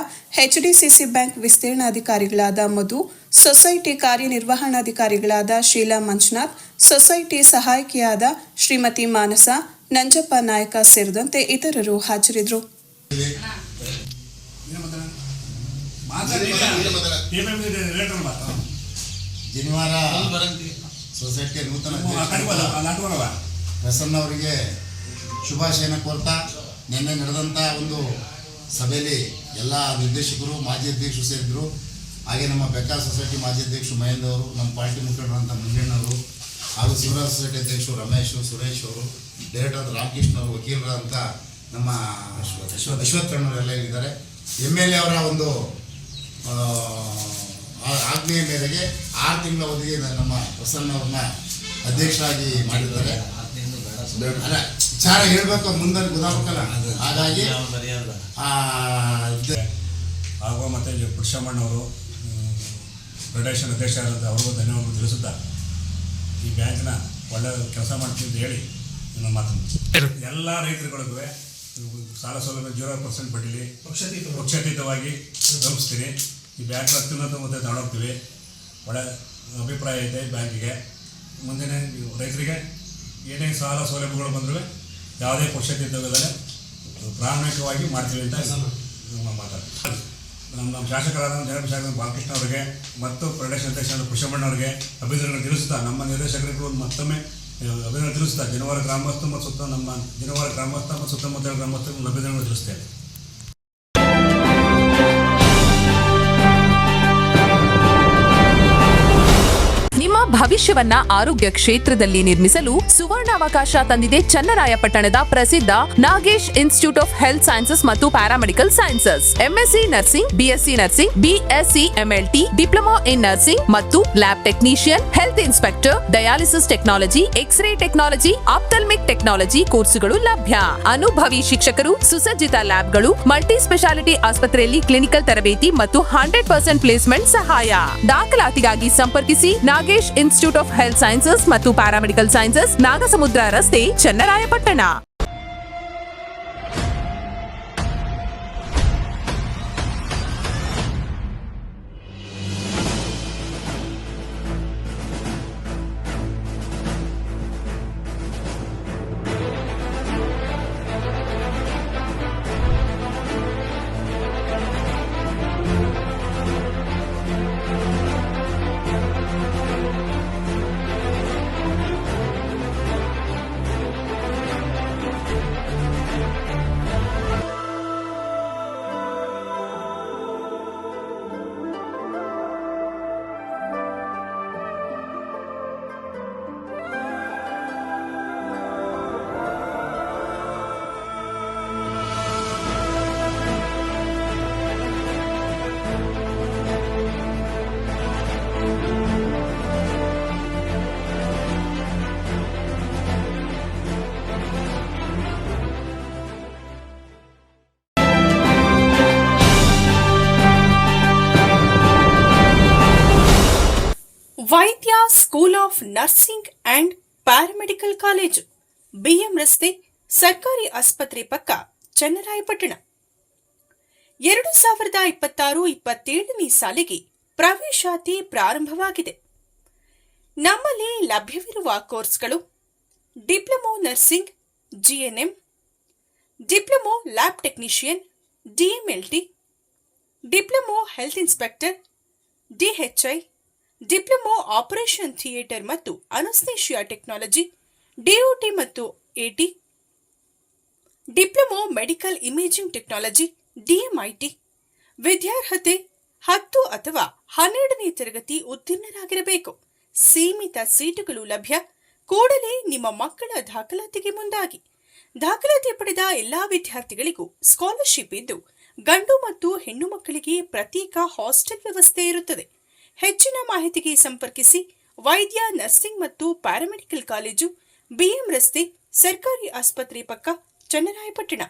ಎಚ್ಡಿಸಿಸಿ ಬ್ಯಾಂಕ್ ವಿಸ್ತೀರ್ಣಾಧಿಕಾರಿಗಳಾದ ಮಧು, ಸೊಸೈಟಿ ಕಾರ್ಯನಿರ್ವಹಣಾಧಿಕಾರಿಗಳಾದ ಶೀಲಾ ಮಂಜುನಾಥ್, ಸೊಸೈಟಿ ಸಹಾಯಕಿಯಾದ ಶ್ರೀಮತಿ ಮಾನಸ, ನಂಜಪ್ಪ ನಾಯಕ ಸೇರಿದಂತೆ ಇತರರು ಹಾಜರಿದ್ದರು. ಜನಿವಾರ ಸೊಸೈಟಿಯ ನೂತನ ಪ್ರಸನ್ನ ಅವರಿಗೆ ಶುಭಾಶಯನ ಕೋರ್ತಾ, ನಿನ್ನೆ ನಡೆದಂಥ ಒಂದು ಸಭೆಯಲ್ಲಿ ಎಲ್ಲ ನಿರ್ದೇಶಕರು, ಮಾಜಿ ಅಧ್ಯಕ್ಷರು ಸೇರಿದ್ರು. ಹಾಗೆ ನಮ್ಮ ಬೆಕ್ಕ ಸೊಸೈಟಿ ಮಾಜಿ ಅಧ್ಯಕ್ಷರು ಮಹೇಂದ್ರ ಅವರು, ನಮ್ಮ ಪಾರ್ಟಿ ಮುಖಂಡರಂಥ ಮಂಜಣ್ಣವರು, ಹಾಗೂ ಶಿವರಾಜ್ ಸೊಸೈಟಿ ಅಧ್ಯಕ್ಷರು ರಮೇಶ್, ಸುರೇಶ್ ಅವರು, ಡೈರೆಕ್ಟರ್ ರಾಮಕೃಷ್ಣ ಅವರು, ವಕೀಲರಂಥ ನಮ್ಮ ಅಶ್ವತ್ಥಣ್ಣವರೆಲ್ಲ ಇದ್ದಾರೆ. MLA ಅವರ ಒಂದು ಆಜ್ಞೆಯ ಮೇರೆಗೆ 6 ತಿಂಗಳ ಅವಧಿಗೆ ನಮ್ಮ ಪ್ರಸನ್ನ ಅವ್ರನ್ನ ಅಧ್ಯಕ್ಷರಾಗಿ ಮಾಡಿದ್ದಾರೆ. ಅಲ್ಲ, ವಿಚಾರ ಹೇಳ್ಬೇಕು, ಮುಂದೆ ಗೊತ್ತಾಗಬೇಕಲ್ಲ. ಹಾಗಾಗಿ ಹಾಗೂ ಮತ್ತು ಪುರುಷಮ್ಮಣ್ಣವರು ಫೆಡರೇಷನ್ ಅಧ್ಯಕ್ಷರಾದಂಥ ಅವ್ರಿಗೂ ಧನ್ಯವಾದ ತಿಳಿಸುತ್ತಾ, ಈ ಬ್ಯಾಂಕ್ನ ಒಳ್ಳೆಯ ಕೆಲಸ ಮಾಡ್ತೀವಿ ಅಂತ ಹೇಳಿ ನನ್ನ ಮಾತನ್ನು ಎಲ್ಲ ರೈತರುಗಳಿಗೂ ಸಾಲ ಸೌಲಭ್ಯ 0% ಬಡ್ಡಿಲಿ ಪಕ್ಷಾತೀತವಾಗಿ ತಲುಪಿಸ್ತೀನಿ. ಈ ಬ್ಯಾಂಕ್ ಅತ್ಯುನ್ನತ ಮತ್ತೆ ತಗೊಂಡೋಗ್ತೀವಿ. ಒಳ್ಳೆ ಅಭಿಪ್ರಾಯ ಇದೆ ಬ್ಯಾಂಕಿಗೆ. ಮುಂದಿನ ರೈತರಿಗೆ ಏನೇ ಸಾಲ ಸೌಲಭ್ಯಗಳು ಬಂದರೂ ಯಾವುದೇ ಪಕ್ಷಾತೀತವಿಲ್ಲದೆ ಪ್ರಾಮಾಣಿಕವಾಗಿ ಮಾಡ್ತೀವಿ ಅಂತ ಮಾತಾಡ್ತೀವಿ. ನಮ್ಮ ಶಾಸಕರಾದ ಜನಪ್ರಿಯ ಬಾಲಕೃಷ್ಣ ಅವರಿಗೆ ಮತ್ತು ಫೆಡರೇಷನ್ ಅಧ್ಯಕ್ಷರಾದ ಪುರುಷಮ್ಮಣ್ಣವರಿಗೆ ಅಭಿನಂದನೆ ತಿಳಿಸುತ್ತಾ, ನಮ್ಮ ನಿರ್ದೇಶಕರಿಗೂ ಮತ್ತೊಮ್ಮೆ ಅಭಿನಂದನೆ ತಿಳಿಸುತ್ತಾ, ಜನಿವಾರ ಗ್ರಾಮಸ್ಥ ಮತ್ತು ನಮ್ಮ ಜನಿವಾರ ಗ್ರಾಮಸ್ಥ ಮತ್ತು ಸುತ್ತಮುತ್ತಲ ಗ್ರಾಮಸ್ಥರು ಅಭಿನಂದನೆ ತಿಳಿಸ್ತೇವೆ. ನಿಮ್ಮ ಭವಿಷ್ಯವನ್ನ ಆರೋಗ್ಯ ಕ್ಷೇತ್ರದಲ್ಲಿ ನಿರ್ಮಿಸಲು ಸುವರ್ಣಾವಕಾಶ ತಂದಿದೆ ಚನ್ನರಾಯಪಟ್ಟಣದ ಪ್ರಸಿದ್ಧ Nagesh institute of health sciences ಮತ್ತು paramedical sciences. MSc nursing, BSc nursing, BSc MLT, diploma in nursing ಮತ್ತು lab technician, health inspector, dialysis technology, X ray technology, ophthalmic technology ಕೋರ್ಸುಗಳು ಲಭ್ಯ. ಅನುಭವಿ ಶಿಕ್ಷಕರು, ಸುಸಜ್ಜಿತ ಲ್ಯಾಬ್ಗಳು, ಮಲ್ಟಿ ಸ್ಪೆಷಾಲಿಟಿ ಆಸ್ಪತ್ರೆಯಲ್ಲಿ ಕ್ಲಿನಿಕಲ್ ತರಬೇತಿ ಮತ್ತು 100% ಪ್ಲೇಸ್ಮೆಂಟ್ ಸಹಾಯ. ದಾಖಲಾತಿಗಾಗಿ ಸಂಪರ್ಕಿಸಿ Nagesh institute of health sciences ಮತ್ತು ಪ್ಯಾರಾಮೆಡಿಕಲ್ ಸೈನ್ಸಸ್, ನಾಗಸಮುದ್ರ ರಸ್ತೆ, Channarayapatna. Vaidya school of nursing and paramedical college, BM ರಸ್ತೆ, ಸರ್ಕಾರಿ ಆಸ್ಪತ್ರೆ ಪಕ್ಕ, ಚನ್ನರಾಯಪಟ್ಟಣ. 2026-27ನೇ ಸಾಲಿಗೆ ಪ್ರವೇಶಾತಿ ಪ್ರಾರಂಭವಾಗಿದೆ. ನಮ್ಮಲ್ಲಿ ಲಭ್ಯವಿರುವ ಕೋರ್ಸ್ಗಳು: diploma nursing, GNM, diploma lab technician, DMLT, diploma health inspector, DHI, diploma operation theatre ಮತ್ತು ಅನಸ್ತೇಷಿಯಾ ಟೆಕ್ನಾಲಜಿ, ಡಿಒಟಿ ಮತ್ತು AT, diploma medical imaging technology, DMIT. ವಿದ್ಯಾರ್ಹತೆ 10 ಅಥವಾ 12ನೇ ತರಗತಿ ಉತ್ತೀರ್ಣರಾಗಿರಬೇಕು. ಸೀಮಿತ ಸೀಟುಗಳು ಲಭ್ಯ. ಕೂಡಲೇ ನಿಮ್ಮ ಮಕ್ಕಳ ದಾಖಲಾತಿಗೆ ಮುಂದಾಗಿ. ದಾಖಲಾತಿ ಪಡೆದ ಎಲ್ಲಾ ವಿದ್ಯಾರ್ಥಿಗಳಿಗೂ ಸ್ಕಾಲರ್ಶಿಪ್ ಇದ್ದು, ಗಂಡು ಮತ್ತು ಹೆಣ್ಣು ಮಕ್ಕಳಿಗೆ ಪ್ರತ್ಯೇಕ ಹಾಸ್ಟೆಲ್ ವ್ಯವಸ್ಥೆ ಇರುತ್ತದೆ. ಹೆಚ್ಚಿನ ಮಾಹಿತಿಗೆ ಸಂಪರ್ಕಿಸಿ ವೈದ್ಯ, ನರ್ಸಿಂಗ್ ಮತ್ತು ಪ್ಯಾರಾಮೆಡಿಕಲ್ ಕಾಲೇಜು, ಬಿಎಂ ರಸ್ತೆ, ಸರ್ಕಾರಿ ಆಸ್ಪತ್ರೆ ಪಕ್ಕ, ಚನ್ನರಾಯಪಟ್ಟಣ.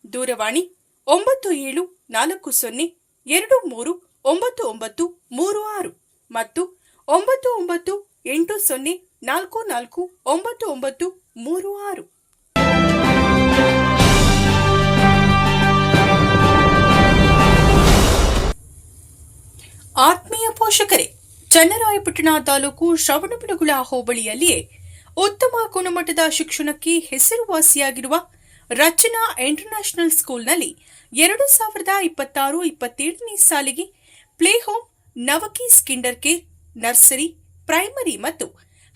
ದೂರವಾಣಿ 9740239936 ಮತ್ತು 9980449936. ಆತ್ಮೀಯ ಪೋಷಕರೇ, ಚನ್ನರಾಯಪಟ್ಟಣ ತಾಲೂಕು ಶ್ರವಣಬೆಳಗೊಳ ಹೋಬಳಿಯಲ್ಲಿಯೇ ಉತ್ತಮ ಗುಣಮಟ್ಟದ ಶಿಕ್ಷಣಕ್ಕೆ ಹೆಸರುವಾಸಿಯಾಗಿರುವ ರಚನಾ ಇಂಟರ್ನ್ಯಾಷನಲ್ ಸ್ಕೂಲ್ನಲ್ಲಿ 2026-27ನೇ ಸಾಲಿಗೆ ಪ್ಲೇ ಹೋಮ್, ನವಕೀಸ್ ಕಿಂಡರ್ ಕೇರ್, ನರ್ಸರಿ, ಪ್ರೈಮರಿ ಮತ್ತು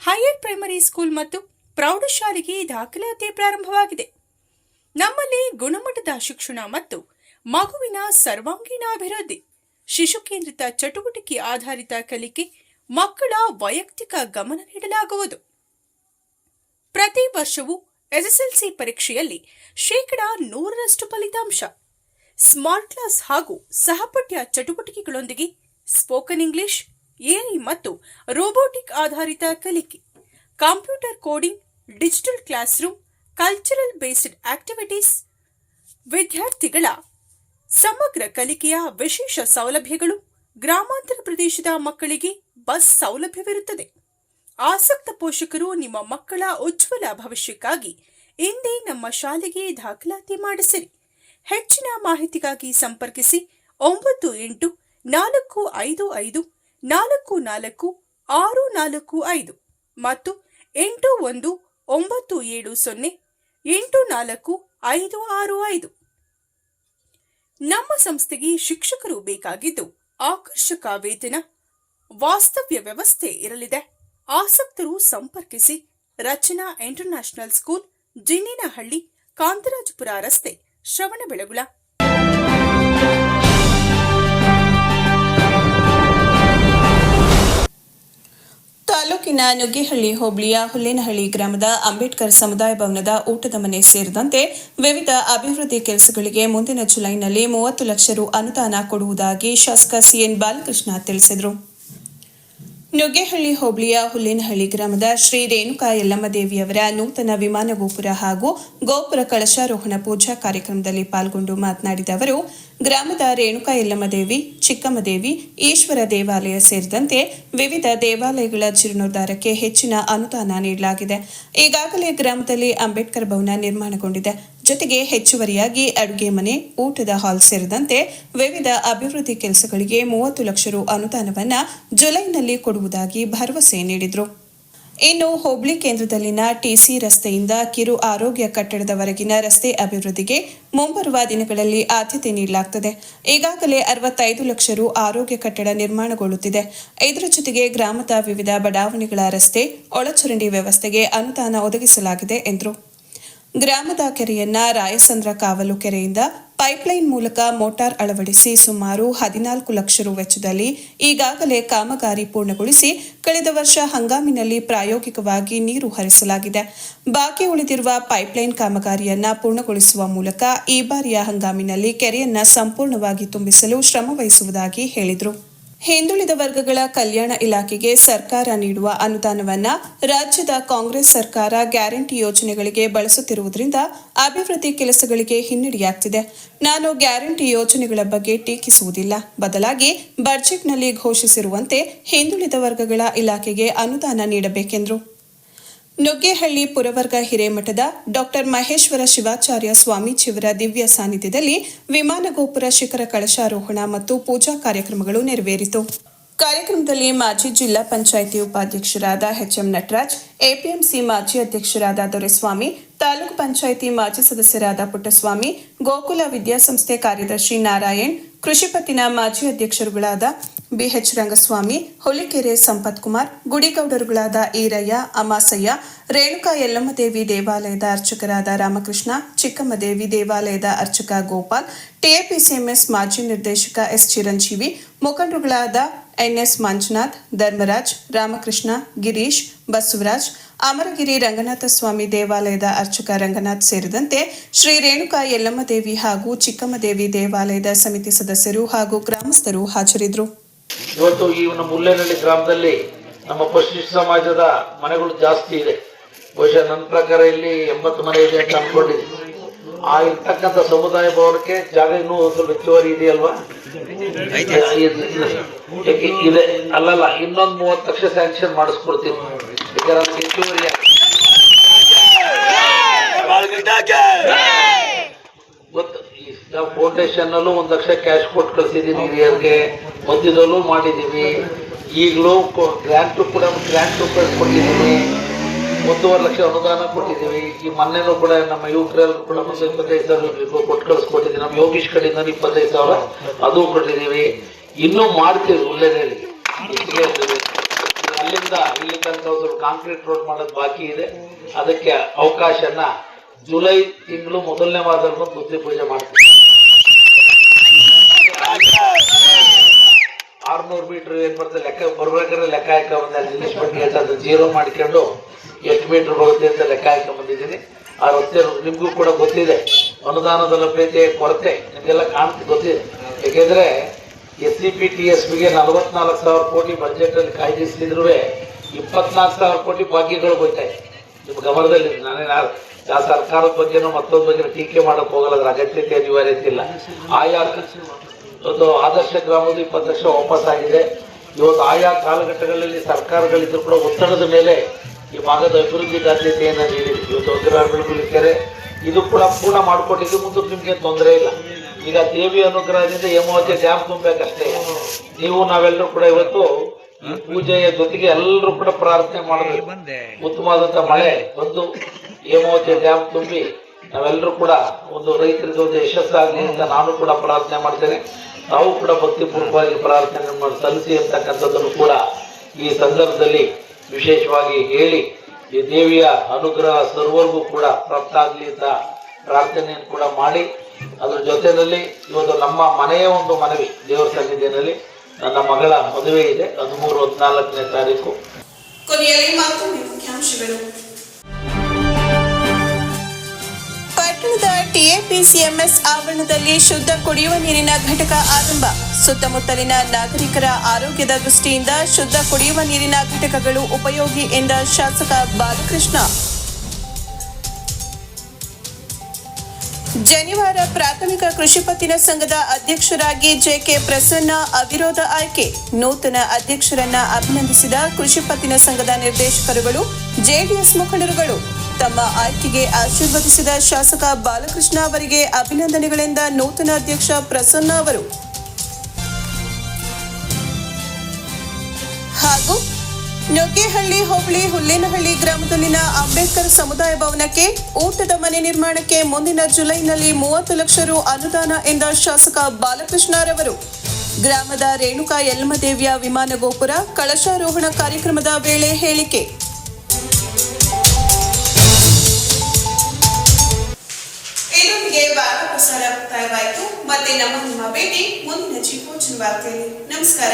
ಹೈಯರ್ ಪ್ರೈಮರಿ ಸ್ಕೂಲ್ ಮತ್ತು ಪ್ರೌಢಶಾಲೆಗೆ ದಾಖಲಾತಿ ಪ್ರಾರಂಭವಾಗಿದೆ. ನಮ್ಮಲ್ಲಿ ಗುಣಮಟ್ಟದ ಶಿಕ್ಷಣ ಮತ್ತು ಮಗುವಿನ ಸರ್ವಾಂಗೀಣ ಅಭಿವೃದ್ಧಿ, ಶಿಶು ಕೇಂದ್ರಿತ ಚಟುವಟಿಕೆ ಆಧಾರಿತ ಕಲಿಕೆ, ಮಕ್ಕಳ ವೈಯಕ್ತಿಕ ಗಮನ ನೀಡಲಾಗುವುದು. ಪ್ರತಿ ವರ್ಷವೂ ಎಸ್ಎಸ್ಎಲ್ಸಿ ಪರೀಕ್ಷೆಯಲ್ಲಿ 100% ಫಲಿತಾಂಶ, ಸ್ಮಾರ್ಟ್ ಕ್ಲಾಸ್ ಹಾಗೂ ಸಹಪಠ್ಯ ಚಟುವಟಿಕೆಗಳೊಂದಿಗೆ ಸ್ಪೋಕನ್ ಇಂಗ್ಲಿಷ್, ಎಐ ಮತ್ತು ರೋಬೋಟಿಕ್ ಆಧಾರಿತ ಕಲಿಕೆ, computer coding, digital class room, cultural based activities, ವಿದ್ಯಾರ್ಥಿಗಳ ಸಮಗ್ರ ಕಲಿಕೆಯ ವಿಶೇಷ ಸೌಲಭ್ಯಗಳು, ಗ್ರಾಮಾಂತರ ಪ್ರದೇಶದ ಮಕ್ಕಳಿಗೆ ಬಸ್ ಸೌಲಭ್ಯವಿರುತ್ತದೆ. ಆಸಕ್ತ ಪೋಷಕರು ನಿಮ್ಮ ಮಕ್ಕಳ ಉಜ್ವಲ ಭವಿಷ್ಯಕ್ಕಾಗಿ ಇಂದೇ ನಮ್ಮ ಶಾಲೆಗೆ ದಾಖಲಾತಿ ಮಾಡಿಸಿರಿ. ಹೆಚ್ಚಿನ ಮಾಹಿತಿಗಾಗಿ ಸಂಪರ್ಕಿಸಿ 9845544645 ಮತ್ತು 8197084565. ನಮ್ಮ ಸಂಸ್ಥೆಗೆ ಶಿಕ್ಷಕರು ಬೇಕಾಗಿದ್ದು, ಆಕರ್ಷಕ ವೇತನ, ವಾಸ್ತವ್ಯ ವ್ಯವಸ್ಥೆ ಇರಲಿದೆ. ಆಸಕ್ತರು ಸಂಪರ್ಕಿಸಿ. ರಚನಾ ಇಂಟರ್ನ್ಯಾಷನಲ್ ಸ್ಕೂಲ್, ಜಿನ್ನೇನಹಳ್ಳಿ, ಕಾಂತರಾಜಪುರ ರಸ್ತೆ, ಶ್ರವಣಬೆಳಗೊಳ. ತಾಲೂಕಿನ ನುಗ್ಗೇಹಳ್ಳಿ ಹೋಬಳಿಯ ಹುಲ್ಲೇನಹಳ್ಳಿ ಗ್ರಾಮದ ಅಂಬೇಡ್ಕರ್ ಸಮುದಾಯ ಭವನದ ಊಟದ ಮನೆ ಸೇರಿದಂತೆ ವಿವಿಧ ಅಭಿವೃದ್ಧಿ ಕೆಲಸಗಳಿಗೆ ಮುಂದಿನ ಜುಲೈನಲ್ಲಿ 30 ಲಕ್ಷ ರು ಅನುದಾನ ಕೊಡುವುದಾಗಿ ಶಾಸಕ ಸಿಎನ್ ಬಾಲಕೃಷ್ಣ ತಿಳಿಸಿದರು. ನುಗ್ಗೇಹಳ್ಳಿ ಹೋಬಳಿಯ ಹುಲ್ಲೇನಹಳ್ಳಿ ಗ್ರಾಮದ ಶ್ರೀ ರೇಣುಕಾ ಯಲ್ಲಮ್ಮ ದೇವಿಯವರ ನೂತನ ವಿಮಾನ ಗೋಪುರ ಹಾಗೂ ಗೋಪುರ ಕಳಶಾರೋಹಣ ಪೂಜಾ ಕಾರ್ಯಕ್ರಮದಲ್ಲಿ ಪಾಲ್ಗೊಂಡು ಮಾತನಾಡಿದ ಅವರು, ಗ್ರಾಮದ ರೇಣುಕಾ ಯಲ್ಲಮ್ಮ ದೇವಿ, ಚಿಕ್ಕಮ್ಮ ದೇವಿ, ಈಶ್ವರ ದೇವಾಲಯ ಸೇರಿದಂತೆ ವಿವಿಧ ದೇವಾಲಯಗಳ ಜೀರ್ಣೋದ್ಧಾರಕ್ಕೆ ಹೆಚ್ಚಿನ ಅನುದಾನ ನೀಡಲಾಗಿದೆ. ಈಗಾಗಲೇ ಗ್ರಾಮದಲ್ಲಿ ಅಂಬೇಡ್ಕರ್ ಭವನ ನಿರ್ಮಾಣಗೊಂಡಿದೆ. ಜೊತೆಗೆ ಹೆಚ್ಚುವರಿಯಾಗಿ ಅಡುಗೆ ಮನೆ, ಊಟದ ಹಾಲ್ ಸೇರಿದಂತೆ ವಿವಿಧ ಅಭಿವೃದ್ಧಿ ಕೆಲಸಗಳಿಗೆ 30 ಲಕ್ಷ ರು ಅನುದಾನವನ್ನು ಜುಲೈನಲ್ಲಿ ಕೊಡುವುದಾಗಿ ಭರವಸೆ ನೀಡಿದರು. ಇನ್ನು ಹೋಬಳಿ ಕೇಂದ್ರದಲ್ಲಿನ ಟಿಸಿ ರಸ್ತೆಯಿಂದ ಕಿರು ಆರೋಗ್ಯ ಕಟ್ಟಡದವರೆಗಿನ ರಸ್ತೆ ಅಭಿವೃದ್ಧಿಗೆ ಮುಂಬರುವ ದಿನಗಳಲ್ಲಿ ಆದ್ಯತೆ ನೀಡಲಾಗುತ್ತದೆ. ಈಗಾಗಲೇ 65 ಲಕ್ಷ ರು ಆರೋಗ್ಯ ಕಟ್ಟಡ ನಿರ್ಮಾಣಗೊಳ್ಳುತ್ತಿದೆ. ಇದರ ಜೊತೆಗೆ ಗ್ರಾಮದ ವಿವಿಧ ಬಡಾವಣೆಗಳ ರಸ್ತೆ, ಒಳಚರಂಡಿ ವ್ಯವಸ್ಥೆಗೆ ಅನುದಾನ ಒದಗಿಸಲಾಗಿದೆ ಎಂದರು. ಗ್ರಾಮದ ಕೆರೆಯನ್ನ ರಾಯಸಂದ್ರ ಕಾವಲು ಕೆರೆಯಿಂದ ಪೈಪ್ಲೈನ್ ಮೂಲಕ ಮೋಟಾರ್ ಅಳವಡಿಸಿ ಸುಮಾರು 14 ಲಕ್ಷ ರು ವೆಚ್ಚದಲ್ಲಿ ಈಗಾಗಲೇ ಕಾಮಗಾರಿ ಪೂರ್ಣಗೊಳಿಸಿ ಕಳೆದ ವರ್ಷ ಹಂಗಾಮಿನಲ್ಲಿ ಪ್ರಾಯೋಗಿಕವಾಗಿ ನೀರು ಹರಿಸಲಾಗಿದೆ. ಬಾಕಿ ಉಳಿದಿರುವ ಪೈಪ್ಲೈನ್ ಕಾಮಗಾರಿಯನ್ನ ಪೂರ್ಣಗೊಳಿಸುವ ಮೂಲಕ ಈ ಬಾರಿಯ ಹಂಗಾಮಿನಲ್ಲಿ ಕೆರೆಯನ್ನ ಸಂಪೂರ್ಣವಾಗಿ ತುಂಬಿಸಲು ಶ್ರಮ ವಹಿಸುವುದಾಗಿ ಹೇಳಿದರು. ಹಿಂದುಳಿದ ವರ್ಗಗಳ ಕಲ್ಯಾಣ ಇಲಾಖೆಗೆ ಸರ್ಕಾರ ನೀಡುವ ಅನುದಾನವನ್ನು ರಾಜ್ಯದ ಕಾಂಗ್ರೆಸ್ ಸರ್ಕಾರ ಗ್ಯಾರಂಟಿ ಯೋಜನೆಗಳಿಗೆ ಬಳಸುತ್ತಿರುವುದರಿಂದ ಅಭಿವೃದ್ಧಿ ಕೆಲಸಗಳಿಗೆ ಹಿನ್ನಡೆಯಾಗ್ತಿದೆ. ನಾನು ಗ್ಯಾರಂಟಿ ಯೋಜನೆಗಳ ಬಗ್ಗೆ ಟೀಕಿಸುವುದಿಲ್ಲ. ಬದಲಾಗಿ ಬಜೆಟ್ನಲ್ಲಿ ಘೋಷಿಸಿರುವಂತೆ ಹಿಂದುಳಿದ ವರ್ಗಗಳ ಇಲಾಖೆಗೆ ಅನುದಾನ ನೀಡಬೇಕೆಂದರು. ನುಗ್ಗೇಹಳ್ಳಿ ಪುರವರ್ಗ ಹಿರೇಮಠದ ಡಾಕ್ಟರ್ ಮಹೇಶ್ವರ ಶಿವಾಚಾರ್ಯ ಸ್ವಾಮೀಜಿಯವರ ದಿವ್ಯ ಸಾನ್ನಿಧ್ಯದಲ್ಲಿ ವಿಮಾನ ಗೋಪುರ ಶಿಖರ ಕಳಶಾರೋಹಣ ಮತ್ತು ಪೂಜಾ ಕಾರ್ಯಕ್ರಮಗಳು ನೆರವೇರಿತು. ಕಾರ್ಯಕ್ರಮದಲ್ಲಿ ಮಾಜಿ ಜಿಲ್ಲಾ ಪಂಚಾಯಿತಿ ಉಪಾಧ್ಯಕ್ಷರಾದ ಎಚ್ಎಂ ನಟರಾಜ್, ಎಪಿಎಂಸಿ ಮಾಜಿ ಅಧ್ಯಕ್ಷರಾದ ದೊರೆಸ್ವಾಮಿ, ತಾಲೂಕು ಪಂಚಾಯಿತಿ ಮಾಜಿ ಸದಸ್ಯರಾದ ಪುಟ್ಟಸ್ವಾಮಿ, ಗೋಕುಲ ವಿದ್ಯಾಸಂಸ್ಥೆ ಕಾರ್ಯದರ್ಶಿ ನಾರಾಯಣ್, ಕೃಷಿಪತ್ತಿನ ಮಾಜಿ ಅಧ್ಯಕ್ಷರುಗಳಾದ ಬಿಎಚ್ ರಂಗಸ್ವಾಮಿ, ಹುಲಿಕೆರೆ ಸಂಪತ್ ಕುಮಾರ್, ಗುಡಿಗೌಡರುಗಳಾದ ಈರಯ್ಯ, ಅಮಾಸಯ್ಯ, ರೇಣುಕಾ ಯಲ್ಲಮ್ಮದೇವಿ ದೇವಾಲಯದ ಅರ್ಚಕರಾದ ರಾಮಕೃಷ್ಣ, ಚಿಕ್ಕಮ್ಮದೇವಿ ದೇವಾಲಯದ ಅರ್ಚಕ ಗೋಪಾಲ್, ಟಿಎಪಿಸಿಎಂಎಸ್ ಮಾಜಿ ನಿರ್ದೇಶಕ ಎಸ್ ಚಿರಂಜೀವಿ, ಮುಖಂಡರುಗಳಾದ ಎನ್ಎಸ್ ಮಂಜುನಾಥ್, ಧರ್ಮರಾಜ್, ರಾಮಕೃಷ್ಣ, ಗಿರೀಶ್, ಬಸವರಾಜ್, ಅಮರಗಿರಿ ರಂಗನಾಥ ಸ್ವಾಮಿ ದೇವಾಲಯದ ಅರ್ಚಕ ರಂಗನಾಥ್ ಸೇರಿದಂತೆ ಶ್ರೀ ರೇಣುಕಾ ಯಲ್ಲಮ್ಮ ದೇವಿ ಹಾಗೂ ಚಿಕ್ಕಮ್ಮದೇವಿ ದೇವಾಲಯದ ಸಮಿತಿ ಸದಸ್ಯರು ಹಾಗೂ ಗ್ರಾಮಸ್ಥರು ಹಾಜರಿದ್ದರು. ಇವತ್ತು ಈ ನಮ್ಮ ಮುಲ್ಲೇನಹಳ್ಳಿ ಗ್ರಾಮದಲ್ಲಿ ನಮ್ಮ ಪರಿಶಿಷ್ಟ ಸಮಾಜದ ಮನೆಗಳು ಜಾಸ್ತಿ ಇದೆ. ಬಹುಶಃ ನನ್ನ ಪ್ರಕಾರ ಇಲ್ಲಿ 80 ಮನೆ ಇದೆ ಅಂತ ಅನ್ಕೊಂಡಿದ್ದೀನಿ. ಆ ಇರ್ತಕ್ಕಂಥ ಸಮುದಾಯ ಭವನಕ್ಕೆ ಜಾಗ ಇನ್ನೂ ಒಂದು ಹೆಚ್ಚುವರಿ ಇದೆಯಲ್ವಾ? ಇದೆ ಅಲ್ಲಲ್ಲ, ಇನ್ನೊಂದು 30 ಲಕ್ಷ ಸ್ಯಾಂಕ್ಷನ್ ಮಾಡಿಸ್ಕೊಡ್ತೀನಿ. ಯಾಕಂದ್ರೆ ಹೆಚ್ಚುವರಿ ಗೊತ್ತು. ಫೌಂಡೇಶನ್ ಅಲ್ಲೂ 1 ಲಕ್ಷ ಕ್ಯಾಶ್ ಕೊಟ್ಟು ಕಳಿಸಿದ್ದೀನಿ ಹಿರಿಯರಿಗೆ, ಮಧ್ಯದಲ್ಲೂ ಮಾಡಿದ್ದೀವಿ. ಈಗಲೂ ಗ್ರ್ಯಾಂಟು ಕೊಟ್ಟಿದ್ದೀವಿ. 1.5 ಲಕ್ಷ ಅನುದಾನ ಕೊಟ್ಟಿದ್ದೀವಿ. ಈ ಮೊನ್ನೆನೂ ಕೂಡ ನಮ್ಮ ಯುವಕರೆಲ್ಲರೂ ಕೂಡ 25,000 ಕೊಟ್ಟು ಕಳಿಸ್ಕೊಟ್ಟಿದ್ದೀವಿ. ನಮ್ಮ ಯೋಗೀಶ್ ಕಡೆಯಿಂದ 25,000 ಅದು ಕೊಟ್ಟಿದ್ದೀವಿ. ಇನ್ನೂ ಮಾಡ್ತೀವಿ. ಉಲ್ಲೇನಲ್ಲಿ ಅಲ್ಲಿಂದ ಇಲ್ಲಿ ತನಕ ಸ್ವಲ್ಪ ಕಾಂಕ್ರೀಟ್ ರೋಡ್ ಮಾಡೋದು ಬಾಕಿ ಇದೆ. ಅದಕ್ಕೆ ಅವಕಾಶನ ಜುಲೈ ತಿಂಗಳು 1ನೇ ವಾರದಲ್ಲಿ ಬುದ್ಧಿ ಪೂಜೆ ಮಾಡ್ತೀವಿ. 600 ಮೀಟರ್ ಏನ್ ಬರ್ತದೆ ಲೆಕ್ಕ ಬರ್ಬೇಕಾದ್ರೆ ಲೆಕ್ಕ ಹಾಕ ಬಂದ ನಿಲ್ಲಿಸ್ಬಿಟ್ಟು ಅದು 0 ಮಾಡ್ಕೊಂಡು ಎಷ್ಟು ಮೀಟರ್ ಬರುತ್ತೆ ಅಂತ ಲೆಕ್ಕ ಹಾಕಿ ಬಂದಿದ್ದೀನಿ. ಆ ರಸ್ತೆ ನಿಮಗೂ ಕೂಡ ಗೊತ್ತಿದೆ, ಅನುದಾನದ ಲಭ್ಯತೆ ಕೊರತೆ ನಿಮಗೆಲ್ಲ ಗೊತ್ತಿದೆ. ಯಾಕೆಂದ್ರೆ SCPTSBಗೆ 44,000 ಕೋಟಿ ಬಜೆಟ್ ಅಲ್ಲಿ ಕಾಯ್ದಿರಿಸಿದ್ರು 24,000 ಕೋಟಿ ಭಾಗ್ಯಗಳು ಹೋಗ್ತಾ ಇದೆ. ನಿಮ್ಮ ಗಮನದಲ್ಲಿ ನಾನೇ ಸರ್ಕಾರದ ಬಗ್ಗೆನೂ ಮತ್ತೊಂದು ಬಗ್ಗೆ ಟೀಕೆ ಮಾಡಕ್ ಹೋಗಲ್ಲ, ಅದ್ರ ಅಗತ್ಯತೆ ಅನಿವಾರ್ಯತೆ ಇಲ್ಲ. ಆಯಾ ಒಂದು ಆದರ್ಶ ಗ್ರಾಮದ 20 ಲಕ್ಷ ವಾಪಸ್ ಆಗಿದೆ. ಇವತ್ತು ಆಯಾ ಕಾಲಘಟ್ಟಗಳಲ್ಲಿ ಸರ್ಕಾರಗಳಿದ್ರು ಕೂಡ ಒತ್ತಡದ ಮೇಲೆ ಈ ಭಾಗದ ಅಭಿವೃದ್ಧಿಗೆ ಆದ್ಯತೆಯನ್ನು ನೀಡಿದೆ. ಇವತ್ತು ಅಗ್ರಹಾರಗಳು ಕೆರೆ ಇದು ಕೂಡ ಪೂರ್ಣ ಮಾಡಿಕೊಟ್ಟಿದ್ದು. ಮುಂದಕ್ಕೆ ನಿಮ್ಗೆ ತೊಂದರೆ ಇಲ್ಲ. ಈಗ ದೇವಿ ಅನುಗ್ರಹದಿಂದ ಹೇಮಾವತಿ ಡ್ಯಾಮ್ ತುಂಬಬೇಕಷ್ಟೇ. ನೀವು ನಾವೆಲ್ಲರೂ ಕೂಡ ಇವತ್ತು ಈ ಪೂಜೆಯ ಜೊತೆಗೆ ಎಲ್ಲರೂ ಕೂಡ ಪ್ರಾರ್ಥನೆ ಮಾಡಬೇಕು. ಉತ್ತಮವಾದಂತ ಮಳೆ ಬಂದು ಹೇಮಾವತಿ ಡ್ಯಾಮ್ ತುಂಬಿ ನಾವೆಲ್ಲರೂ ಕೂಡ ಒಂದು ರೈತರಿಗೆ ಒಂದು ಯಶಸ್ಸಾಗಲಿ ಅಂತ ನಾನು ಕೂಡ ಪ್ರಾರ್ಥನೆ ಮಾಡ್ತೇನೆ. ನಾವು ಕೂಡ ಭಕ್ತಿಪೂರ್ವಕವಾಗಿ ಪ್ರಾರ್ಥನೆ ಮಾಡಿ ಸಲ್ಲಿಸಿ ಅಂತಕ್ಕಂಥದ್ದನ್ನು ಕೂಡ ಈ ಸಂದರ್ಭದಲ್ಲಿ ವಿಶೇಷವಾಗಿ ಹೇಳಿ ಈ ದೇವಿಯ ಅನುಗ್ರಹ ಸರ್ವರಿಗೂ ಕೂಡ ಪ್ರಾಪ್ತ ಆಗಲಿ ಅಂತ ಪ್ರಾರ್ಥನೆಯನ್ನು ಕೂಡ ಮಾಡಿ, ಅದ್ರ ಜೊತೆಯಲ್ಲಿ ಇವತ್ತು ನಮ್ಮ ಮನೆಯ ಒಂದು ಮನವಿ ದೇವರ ಸನ್ನಿಧಿಯಲ್ಲಿ ನನ್ನ ಮಗಳ ಮದುವೆ ಇದೆ 13-14ನೇ ತಾರೀಕು. ಕೊನೆಯಲ್ಲಿ ಮತ್ತೊಮ್ಮೆ ಮುಖ್ಯಾಂಶಗಳು. ಪಟ್ಟಣದ TAPCMS ಆವರಣದಲ್ಲಿ ಶುದ್ಧ ಕುಡಿಯುವ ನೀರಿನ ಘಟಕ ಆರಂಭ. ಸುತ್ತಮುತ್ತಲಿನ ನಾಗರಿಕರ ಆರೋಗ್ಯದ ದೃಷ್ಟಿಯಿಂದ ಶುದ್ಧ ಕುಡಿಯುವ ನೀರಿನ ಘಟಕಗಳು ಉಪಯೋಗಿ ಎಂದ ಶಾಸಕ ಬಾಲಕೃಷ್ಣ. ಜನಿವಾರ ಪ್ರಾಥಮಿಕ ಕೃಷಿ ಪತ್ತಿನ ಸಂಘದ ಅಧ್ಯಕ್ಷರಾಗಿ JK ಪ್ರಸನ್ನ ಅವಿರೋಧ ಆಯ್ಕೆ. ನೂತನ ಅಧ್ಯಕ್ಷರನ್ನ ಅಭಿನಂದಿಸಿದ ಕೃಷಿ ಪತ್ತಿನ ಸಂಘದ ನಿರ್ದೇಶಕರುಗಳು, JDS ಮುಖಂಡರುಗಳು. ತಮ್ಮ ಆಯ್ಕೆಗೆ ಆಶೀರ್ವದಿಸಿದ ಶಾಸಕ ಬಾಲಕೃಷ್ಣ ಅವರಿಗೆ ಅಭಿನಂದನೆಗಳೆಂದ ನೂತನ ಅಧ್ಯಕ್ಷ ಪ್ರಸನ್ನ ಅವರು. ಹಾಗೂ ನುಗ್ಗೇಹಳ್ಳಿ ಹೋಬಳಿ ಹುಲ್ಲೇನಹಳ್ಳಿ ಗ್ರಾಮದಲ್ಲಿನ ಅಂಬೇಡ್ಕರ್ ಸಮುದಾಯ ಭವನಕ್ಕೆ ಊಟದ ಮನೆ ನಿರ್ಮಾಣಕ್ಕೆ ಮುಂದಿನ ಜುಲೈನಲ್ಲಿ 30 ಲಕ್ಷ ರು ಅನುದಾನ ಎಂದ ಶಾಸಕ ಬಾಲಕೃಷ್ಣರವರು. ಗ್ರಾಮದ ರೇಣುಕಾ ಯಲ್ಲಮ್ಮ ದೇವಿಯ ವಿಮಾನ ಗೋಪುರ ಕಳಶಾರೋಹಣ ಕಾರ್ಯಕ್ರಮದ ವೇಳೆ ಹೇಳಿಕೆ. ಇದರೊಂದಿಗೆ ವಾರ್ತಾ ಪ್ರಸಾರ ಮುಕ್ತಾಯವಾಯಿತು. ಮತ್ತೆ ನಮ್ಮ ಭೇಟಿ ಮುಂದಿನ ಜಿಪೋಚಿನ ವಾರ್ತೆಯಲ್ಲಿ. ನಮಸ್ಕಾರ.